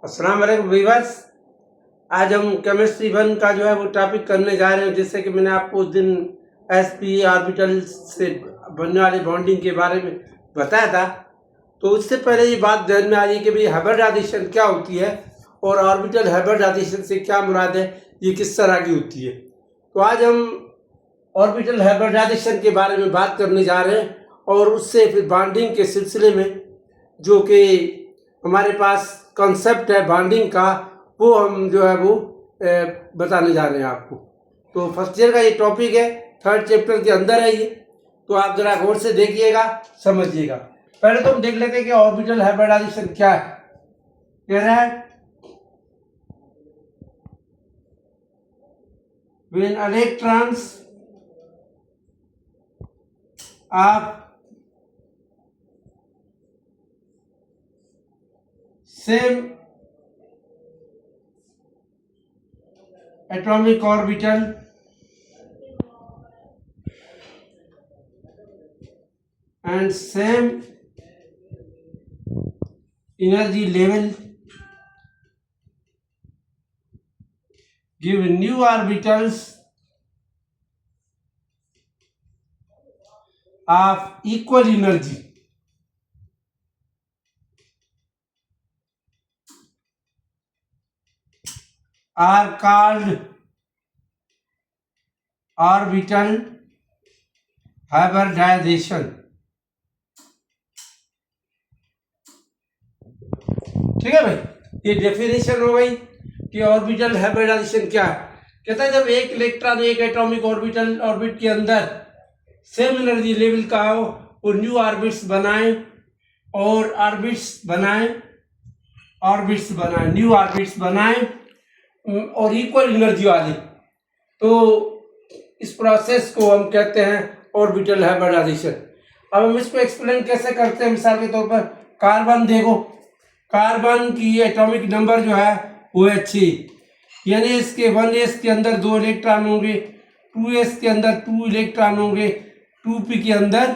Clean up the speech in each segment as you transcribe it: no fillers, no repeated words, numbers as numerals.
अस्सलाम वालेकुम वीवर्स। आज हम केमिस्ट्री 1 का जो है वो टॉपिक करने जा रहे हैं, जिससे कि मैंने आपको उस दिन sp ऑर्बिटल से बनने वाली बॉन्डिंग के बारे में बताया था। तो उससे पहले ये बात ध्यान में आ रही है कि भाई हाइब्रिडाइजेशन क्या होती है और ऑर्बिटल हाइब्रिडाइजेशन से क्या मुराद है, ये किस तरह की होती है। तो आज हम ऑर्बिटल हाइब्रिडाइजेशन के बारे में बात करने जा रहे हैं और उससे फिर बॉन्डिंग के सिलसिले में जो कि हमारे पास कॉन्सेप्ट है बॉन्डिंग का, वो हम जो है वो बताने जा रहे हैं आपको। तो फर्स्ट ईयर का ये टॉपिक है, थर्ड चैप्टर के अंदर है ये, तो आप जरा गौर से देखिएगा, समझिएगा। पहले तो हम देख लेते हैं कि ऑर्बिटल हाइब्रिडाइजेशन क्या है। कह रहा है when electrons of same atomic orbital and same energy level give new orbitals of equal energy are called orbital hybridization। ठीक है भाई, ये डेफिनेशन हो गई कि ऑर्बिटल हाइब्रिडाइजेशन क्या है। कहता है जब एक इलेक्ट्रॉन एक एटॉमिक ऑर्बिट के अंदर सेम एनर्जी लेवल का हो और न्यू ऑर्बिट्स बनाए और न्यू ऑर्बिट्स बनाए और इक्वल एनर्जी वाले, तो इस प्रोसेस को हम कहते हैं ऑर्बिटल हाइब्रिडाइजेशन। अब हम इसको एक्सप्लेन कैसे करते हैं। मिसाल के तौर पर कार्बन देखो, कार्बन की एटॉमिक नंबर जो है वो है 6, यानी इसके 1s के अंदर 2 इलेक्ट्रॉन होंगे, 2s के अंदर 2 इलेक्ट्रॉन होंगे, 2p के अंदर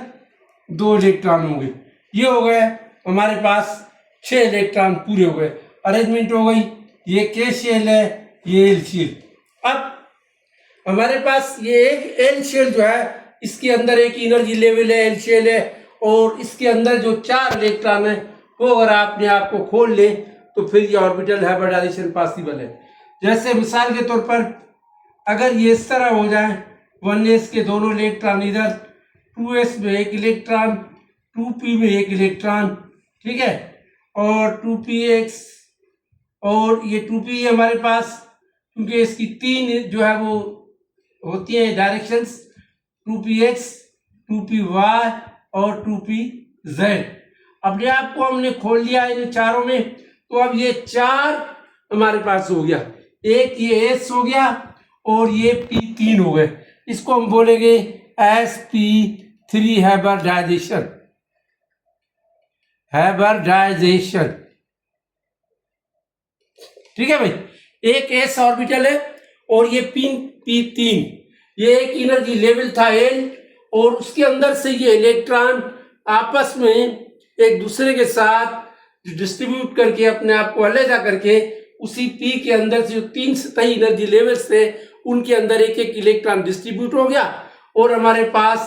2 इलेक्ट्रॉन होंगे। ये हो गए हमारे पास 6 इलेक्ट्रॉन पूरे हो गए, अरेंजमेंट हो गई। ये के शेल है, ये एल शेल। अब हमारे पास ये एक एल शेल जो है, इसके अंदर एक एनर्जी लेवल है, एल शेल है, और इसके अंदर जो 4 इलेक्ट्रॉन है वो अगर आपने आप को खोल ले तो फिर ये ऑर्बिटल हाइब्रिडाइजेशन पॉसिबल है। जैसे मिसाल के तौर पर अगर ये इस तरह हो जाए, 1s के दोनों इलेक्ट्रॉन इधर, 2s में एक इलेक्ट्रॉन, 2p में एक इलेक्ट्रॉन, ठीक है, और 2px, और ये 2p हमारे पास, क्योंकि इसकी 3 जो है वो होती है डायरेक्शंस, 2px, 2py और 2pz। अपने आप को हमने खोल लिया इन चारों में, तो अब ये 4 हमारे पास हो गया, एक ये s हो गया और ये p3 हो गए। इसको हम बोलेंगे sp3 हाइब्रिडाइजेशन। ठीक है भाई, एक s ऑर्बिटल है और ये p3, ये एक एनर्जी लेवल था l, और उसके अंदर से ये इलेक्ट्रॉन आपस में एक दूसरे के साथ डिस्ट्रीब्यूट करके अपने आप को अलग करके उसी p के अंदर से जो 3 सतही एनर्जी लेवल्स थे उनके अंदर एक एक इलेक्ट्रॉन डिस्ट्रीब्यूट हो गया, और हमारे पास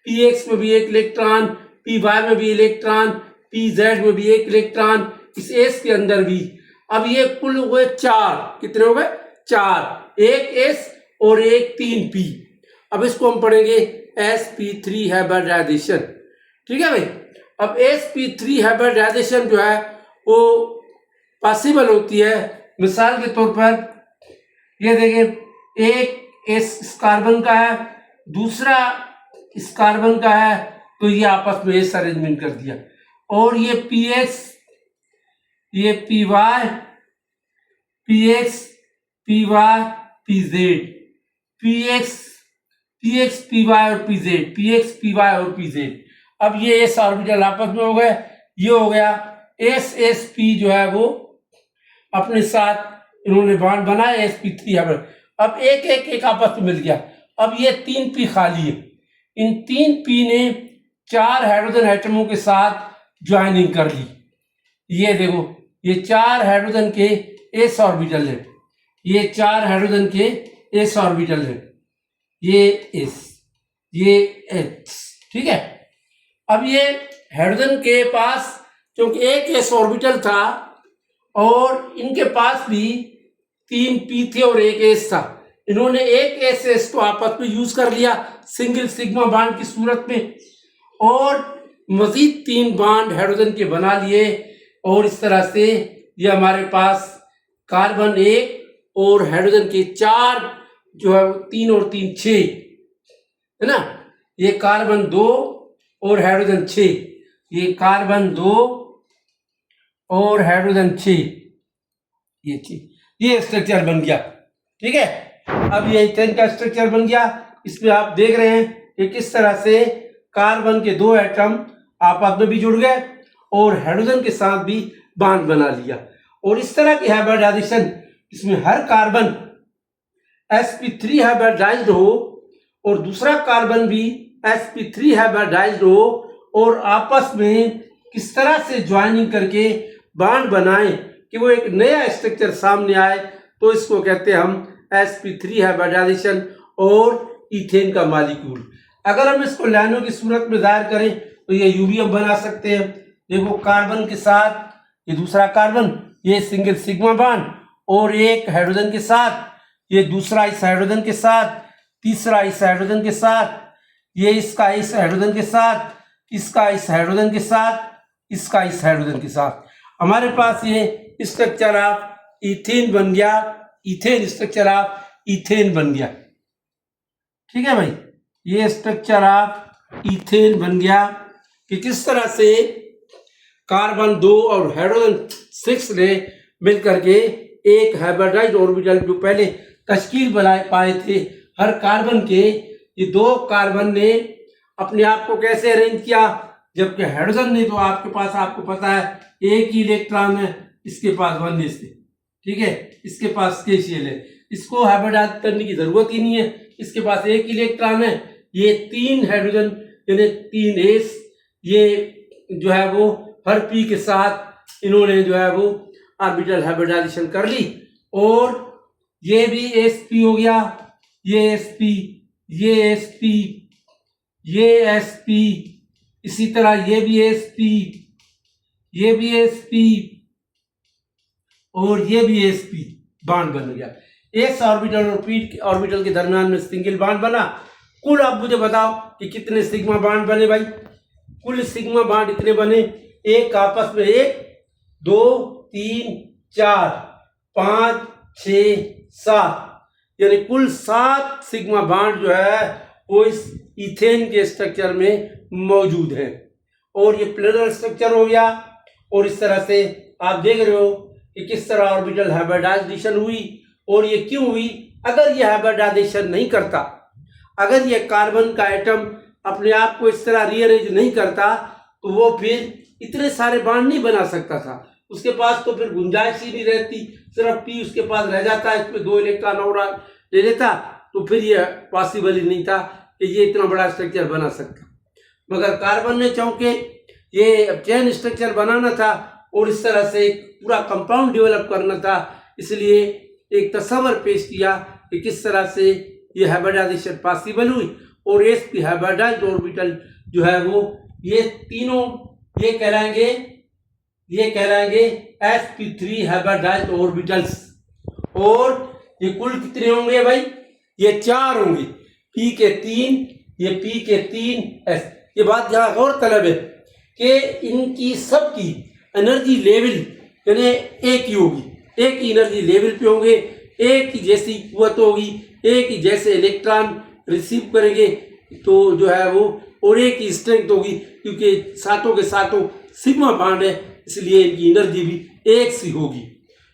px में भी एक इलेक्ट्रॉन, py में भी इलेक्ट्रॉन, pz में भी एक इलेक्ट्रॉन, इस s के अंदर भी। अब ये कुल हुए 4, कितने हो गए? 4, एक s और एक 3p। अब इसको हम पढ़ेंगे sp3 हाइब्रिडाइजेशन। ठीक है भाई, अब sp3 हाइब्रिडाइजेशन जो है वो पॉसिबल होती है। मिसाल के तौर पर ये देखिए, एक इस कार्बन का है, दूसरा इस कार्बन का है, तो ये आपस में इस अरेंजमेंट कर दिया, और ये px, ये py, px, py, pz, px, py और pz, px, py और pz। अब ये s ऑर्बिटल आपस में हो गए, ये हो गया ssp जो है वो अपने साथ इन्होंने बॉन्ड बनाया, sp3 है। अब एक आपस में मिल गया। अब ये 3p खाली है, इन 3p ने 4 हाइड्रोजन एटमों के साथ ज्वाइनिंग कर ली। ये देखो ये 4 हाइड्रोजन के s ऑर्बिटल है, ये 4 हाइड्रोजन के s ऑर्बिटल है, ये s, ये h, ठीक है। अब ये हाइड्रोजन के पास क्योंकि एक s ऑर्बिटल था और इनके पास भी 3 p थे और एक s था, इन्होंने एक s को आपस में यूज कर लिया सिंगल सिग्मा बॉन्ड की सूरत में और मजीद 3 बॉन्ड हाइड्रोजन के बना लिए और इस तरह से ये हमारे पास कार्बन 1 और हाइड्रोजन के 4 जो है 3 और 3 6 है ना, ये कार्बन 2 और हाइड्रोजन 6, ये कार्बन 2 और हाइड्रोजन 6, ये स्ट्रक्चर बन गया, ठीक है। अब ये इथेन का स्ट्रक्चर बन गया। इसमें आप देख रहे हैं कि किस तरह से कार्बन के 2 एटम आपस में भी जुड़ गए और हाइड्रोजन के साथ भी बॉन्ड बना लिया और इस तरह की हाइब्रिडाइजेशन, इसमें हर कार्बन sp3 हाइब्रिडाइज्ड हो और दूसरा कार्बन भी sp3 हाइब्रिडाइज्ड हो और आपस में किस तरह से ज्वाइनिंग करके बॉन्ड बनाए कि वो एक नया स्ट्रक्चर सामने आए, तो इसको कहते हैं हम sp3 हाइब्रिडाइजेशन और इथेन का मॉलिक्यूल। अगर हम इसको लाइनों की सूरत में जाहिर करें तो ये यूबीएम बना सकते हैं। देखो कार्बन के साथ ये दूसरा कार्बन, ये सिंगल सिग्मा बॉन्ड और एक हाइड्रोजन के साथ, ये दूसरा इस हाइड्रोजन के साथ, तीसरा इस हाइड्रोजन के साथ, ये इसका इस हाइड्रोजन के साथ, इसका इस हाइड्रोजन के साथ, इसका इस हाइड्रोजन के साथ, हमारे पास ये स्ट्रक्चर ऑफ इथेन बन गया, इथेन स्ट्रक्चर ऑफ इथेन बन गया, ठीक है भाई। ये स्ट्रक्चर ऑफ इथेन बन गया कि किस तरह से कार्बन 2 और हाइड्रोजन 6 ने मिलकर के एक हाइब्रिडाइज्ड ऑर्बिटल जो पहले तश्कील बनाए पाए थे हर कार्बन के, ये 2 कार्बन ने अपने आप को कैसे अरेंज किया, जबकि हाइड्रोजन ने तो आपके पास आपको पता है एक ही इलेक्ट्रॉन है, इसके पास 1s है, ठीक है, इसके पास KCl है, इसको हाइब्रिडाइज करने की जरूरत ही नहीं है, इसके पास एक इलेक्ट्रॉन है, ये 3 हाइड्रोजन यानी 3s, ये जो है वो हर p के साथ इन्होंने जो है वो ऑर्बिटल हाइब्रिडाइजेशन कर ली और ये भी sp हो गया, ये sp, ये sp, ये sp, इसी तरह ये भी sp, ये भी sp और ये भी sp बॉन्ड बन गया। s ऑर्बिटल और p ऑर्बिटल के दरमियान में सिंगल बॉन्ड बना। कुल आप मुझे बताओ कि कितने सिग्मा बॉन्ड बने भाई, कुल सिग्मा बॉन्ड इतने बने, एक आपस में 1 2 3 4 5 6 7 यानी कुल 7 सिग्मा बॉन्ड जो है वो इस इथेन के स्ट्रक्चर में मौजूद है और ये प्लेनर स्ट्रक्चर हो गया। और इस तरह से आप देख रहे हो कि किस तरह ऑर्बिटल हाइब्रिडाइजेशन हुई और ये क्यों हुई। अगर ये हाइब्रिडाइजेशन नहीं करता, अगर ये कार्बन का एटम अपने आप को इस तरह रीअरेंज नहीं करता तो वो फिर इतने सारे बॉन्ड नहीं बना सकता था, उसके पास तो फिर गुंजाइश ही नहीं रहती, सिर्फ p उसके पास रह जाता है, इसमें 2 इलेक्ट्रॉन और ले लेता, तो फिर ये पॉसिबल ही नहीं था कि ये इतना बड़ा स्ट्रक्चर बना सकता। मगर कार्बन ने चूंकि ये चेन स्ट्रक्चर बनाना था और इस तरह से एक पूरा कंपाउंड डेवलप करना था, इसलिए एक तस्वर पेश किया कि किस तरह से ये हाइब्रिडाइजेशन पॉसिबल हुई और sp हाइब्रिडाइज्ड ऑर्बिटल जो है वो ये तीनों ये कहलाएंगे sp3 हाइब्रिडाइज्ड ऑर्बिटल्स। और ये कुल कितने होंगे भाई, ये 4 होंगे, p के 3, ये p के 3 s। ये बात यहाँ गौर तलब है कि इनकी सबकी एनर्जी लेवल यानी एक ही होगी, एक ही एनर्जी लेवल पे होंगे, एक ही जैसी कुव्वत होगी, एक ही जैसे इलेक्ट्रॉन रिसीव करेंगे तो जो है वो और एक ही स्ट्रेंथ होगी, क्योंकि सातों के सातों सिग्मा बॉन्ड है, इसलिए इनकी एनर्जी भी एक सी होगी।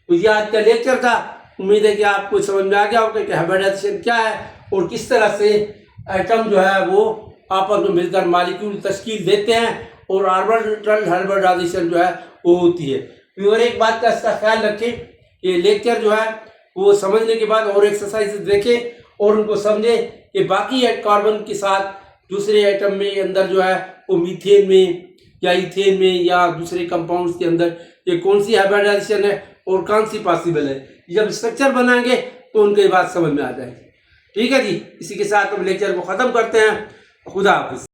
तो ये आज का लेक्चर था, उम्मीद है कि आपको समझ में आ गया होगा कि हाइब्रिडाइजेशन क्या है और किस तरह से एटम जो है वो आपस में मिलकर मॉलिक्यूल तश्कील देते हैं और ऑर्बिटल हाइब्रिडाइजेशन जो है वो होती है। और एक बात का इसका ख्याल रखें कि लेक्चर जो है वो समझने के बाद और एक्सरसाइज देखें और उनको समझें कि बाकी कार्बन के साथ दूसरे एटम में अंदर जो है वो मीथेन में या इथेन में या दूसरे कंपाउंड्स के अंदर ये कौन सी हाइब्रिडाइजेशन है और कौन सी पॉसिबल है। जब स्ट्रक्चर बनाएंगे तो उनकी बात समझ में आ जाएगी। ठीक है जी, इसी के साथ हम लेक्चर को ख़त्म करते हैं। खुदा हाफिज़।